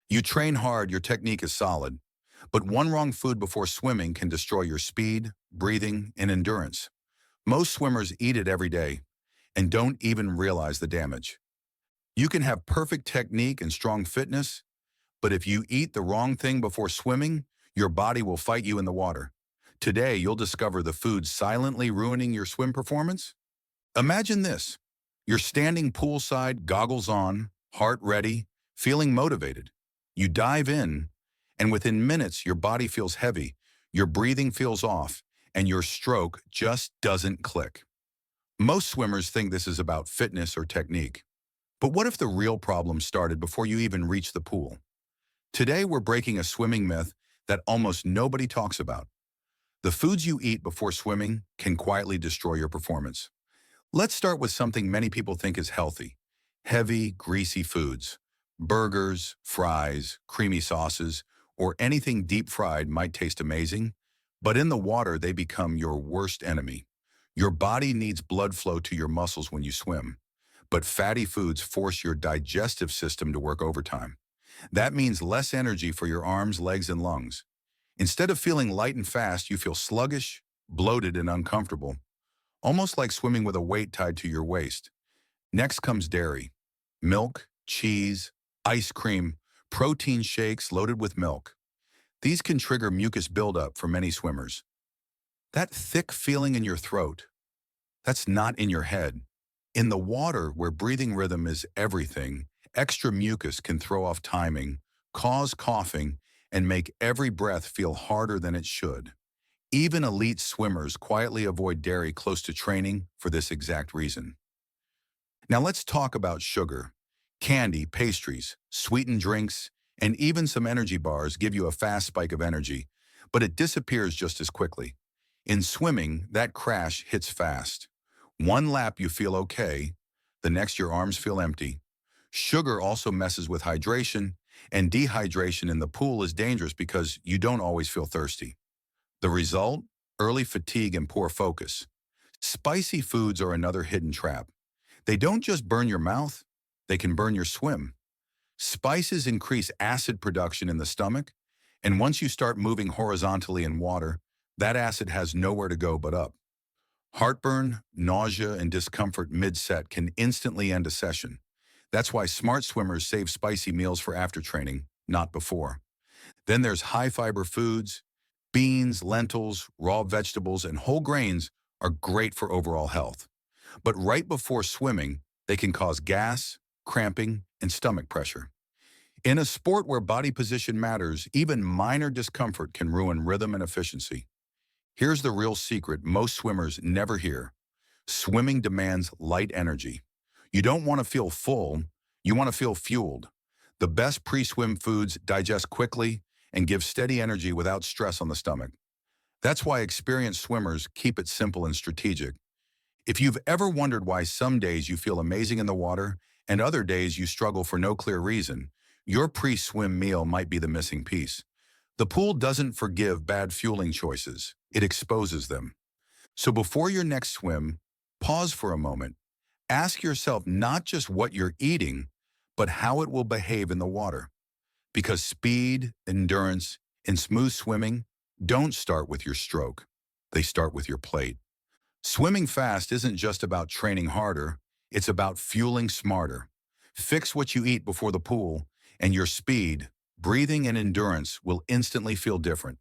You train hard, your technique is solid, but one wrong food before swimming can destroy your speed, breathing, and endurance. Most swimmers eat it every day and don't even realize the damage. You can have perfect technique and strong fitness, but if you eat the wrong thing before swimming, your body will fight you in the water. Today, you'll discover the foods silently ruining your swim performance. Imagine this. You're standing poolside, goggles on, heart ready, feeling motivated. You dive in, and within minutes, your body feels heavy, your breathing feels off, and your stroke just doesn't click. Most swimmers think this is about fitness or technique. But what if the real problem started before you even reach the pool? Today, we're breaking a swimming myth that almost nobody talks about. The foods you eat before swimming can quietly destroy your performance. Let's start with something many people think is healthy: heavy, greasy foods. Burgers, fries, creamy sauces, or anything deep fried might taste amazing, but in the water they become your worst enemy. Your body needs blood flow to your muscles when you swim, but fatty foods force your digestive system to work overtime. That means less energy for your arms, legs, and lungs. Instead of feeling light and fast, you feel sluggish, bloated, and uncomfortable, almost like swimming with a weight tied to your waist. Next comes dairy. Milk, cheese, ice cream, protein shakes loaded with milk. These can trigger mucus buildup for many swimmers. That thick feeling in your throat, that's not in your head. In the water, where breathing rhythm is everything, extra mucus can throw off timing, cause coughing, and make every breath feel harder than it should. Even elite swimmers quietly avoid dairy close to training for this exact reason. Now let's talk about sugar. Candy, pastries, sweetened drinks, and even some energy bars give you a fast spike of energy, but it disappears just as quickly. In swimming, that crash hits fast. One lap you feel okay, the next your arms feel empty. Sugar also messes with hydration, and dehydration in the pool is dangerous because you don't always feel thirsty. The result? Early fatigue and poor focus. Spicy foods are another hidden trap. They don't just burn your mouth, they can burn your swim. Spices increase acid production in the stomach, and once you start moving horizontally in water, that acid has nowhere to go but up. Heartburn, nausea, and discomfort mid-set can instantly end a session. That's why smart swimmers save spicy meals for after training, not before. Then there's high-fiber foods. Beans, lentils, raw vegetables, and whole grains are great for overall health. But right before swimming, they can cause gas, cramping, and stomach pressure. In a sport where body position matters, even minor discomfort can ruin rhythm and efficiency. Here's the real secret most swimmers never hear. Swimming demands light energy. You don't want to feel full, you want to feel fueled. The best pre-swim foods digest quickly and give steady energy without stress on the stomach. That's why experienced swimmers keep it simple and strategic. If you've ever wondered why some days you feel amazing in the water and other days you struggle for no clear reason, your pre-swim meal might be the missing piece. The pool doesn't forgive bad fueling choices, it exposes them. So before your next swim, pause for a moment. Ask yourself not just what you're eating, but how it will behave in the water. Because speed, endurance, and smooth swimming don't start with your stroke. They start with your plate. Swimming fast isn't just about training harder, it's about fueling smarter. Fix what you eat before the pool, and your speed, breathing, and endurance will instantly feel different.